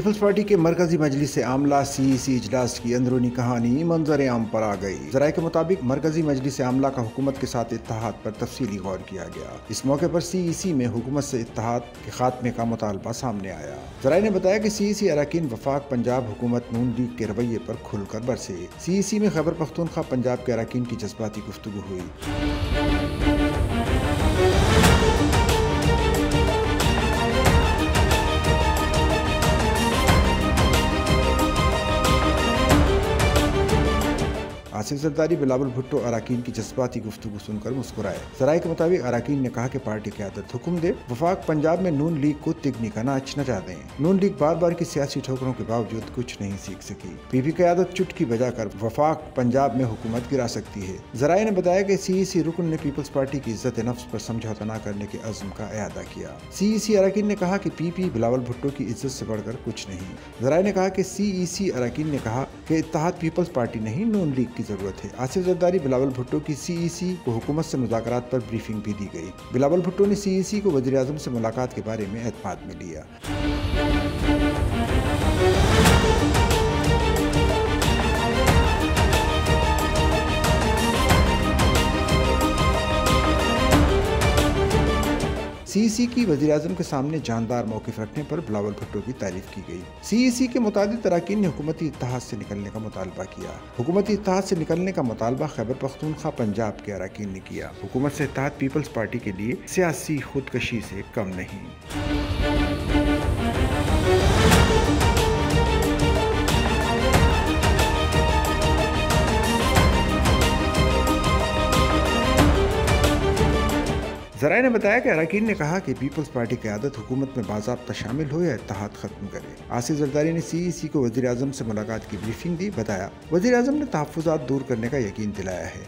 Peoples party के मरकजी मजलिस Amla CEC इजलास की अंदरूनी कहानी मंजर आम पर आ गई। जराये के मुताबिक मरकजी मजलिस आमला का हुकूमत के साथ इत्तेहाद पर तफसीली गौर किया गया। इस मौके पर CEC में हुकूमत से इत्तेहाद के खात्मे का मुतालबा सामने आया। जराये ने बताया कि CEC अरकान वफाक पंजाब हुकूमत नून लीग के रवैये पर खुलकर बरसे। CEC में खैबर पख्तूनख्वा पंजाब के अरकान की जज्बाती गुफ्तगू हुई। आसिफ जरदारी बिलावल भुट्टो अरकान की जज्बाती गुफ्तगू सुनकर मुस्कुराए। जराये के मुताबिक अरकान ने कहा कि पार्टी क़यादत हुक्म दे वफाक पंजाब में नून लीग को तिगनी का नाच नचा दें। नून लीग बार बार की सियासी ठोकरों के बावजूद कुछ नहीं सीख सकी। PP क़यादत चुटकी बजाकर वफाक पंजाब में हुकूमत गिरा सकती है। जराये ने बताया कि CEC रुकन ने पीपल्स पार्टी की इज्जत नफ्स पर समझौता न करने के अज़्म का इयादा किया। CEC अरकान ने कहा कि PP बिलावल भुट्टो की इज्जत से बढ़कर कुछ नहीं। जराये ने कहा कि CEC अरकान ने कहा कि इत्तेहाद पीपल्स पार्टी नहीं नून लीग की जरूरत है। आसिफ जरदारी बिलावल भुट्टो की CEC को हुकूमत से मुज़ाकरात पर ब्रीफिंग भी दी गई। बिलावल भुट्टो ने CEC को वज़ीर आज़म से मुलाकात के बारे में एतमाद में लिया। CEC की वज़ीर आज़म के सामने जानदार मौक़िफ़ रखने पर बिलावल भुट्टो की तारीफ की गई। CEC के मुतादिद अरकान ने हुकूमती इत्तेहाद से निकलने का मुतालबा किया। हुकूमती इत्तेहाद से निकलने का मुतालबा खैबर पख्तूनख्वा पंजाब के अरकान ने किया। हुकूमत से इत्तेहाद पीपल्स पार्टी के लिए सियासी खुदकशी से कम नहीं। जराये ने बताया कि अरकान ने कहा कि पीपल्स पार्टी क़यादत हुकूमत में बाज़ाब्ता शामिल हो या इत्तेहाद ख़त्म करे। आसिफ जरदारी ने CEC को वज़ीर आज़म से मुलाकात की ब्रीफिंग दी। बताया वज़ीर आज़म ने तहफ़्फ़ुज़ात दूर करने का यकीन दिलाया है।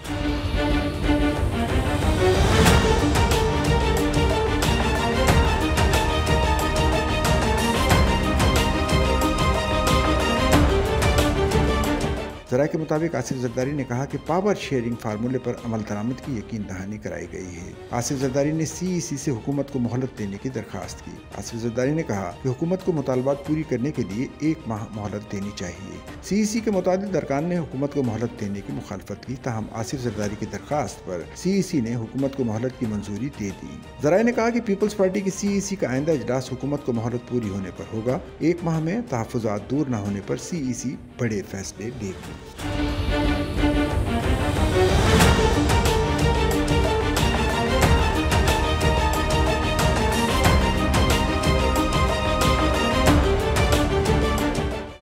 जराये के मुताबिक आसिफ जरदारी ने कहा कि पावर शेयरिंग फार्मूले पर अमल दरामद की यकीन दहानी कराई गई है। आसिफ जरदारी ने CEC से हुकूमत को मोहलत देने की दरख्वास्त की। आसिफ जरदारी ने कहा कि हुकूमत को मुतालबात पूरी करने के लिए 1 माह मोहलत देनी चाहिए। CEC के मुतादिद अरकान ने हुकूमत को मोहलत देने की मुखालफत की, ताहम आसिफ जरदारी की दरख्वास्त पर CEC ने हुकूमत को मोहलत की मंजूरी दे दी। जराये ने कहा कि पीपल्स पार्टी की CEC का आइंदा इजलास हुकूमत को मोहलत पूरी होने पर होगा। 1 माह में तहफ़्फ़ुज़ात दूर न होने पर CEC बड़े फैसले लेगी।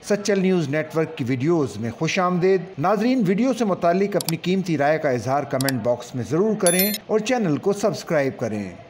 सच्चल न्यूज़ नेटवर्क की वीडियोज़ में खुशामदीद। नाजरीन, वीडियो से मुतालिक अपनी कीमती राय का इजहार कमेंट बॉक्स में ज़रूर करें और चैनल को सब्सक्राइब करें।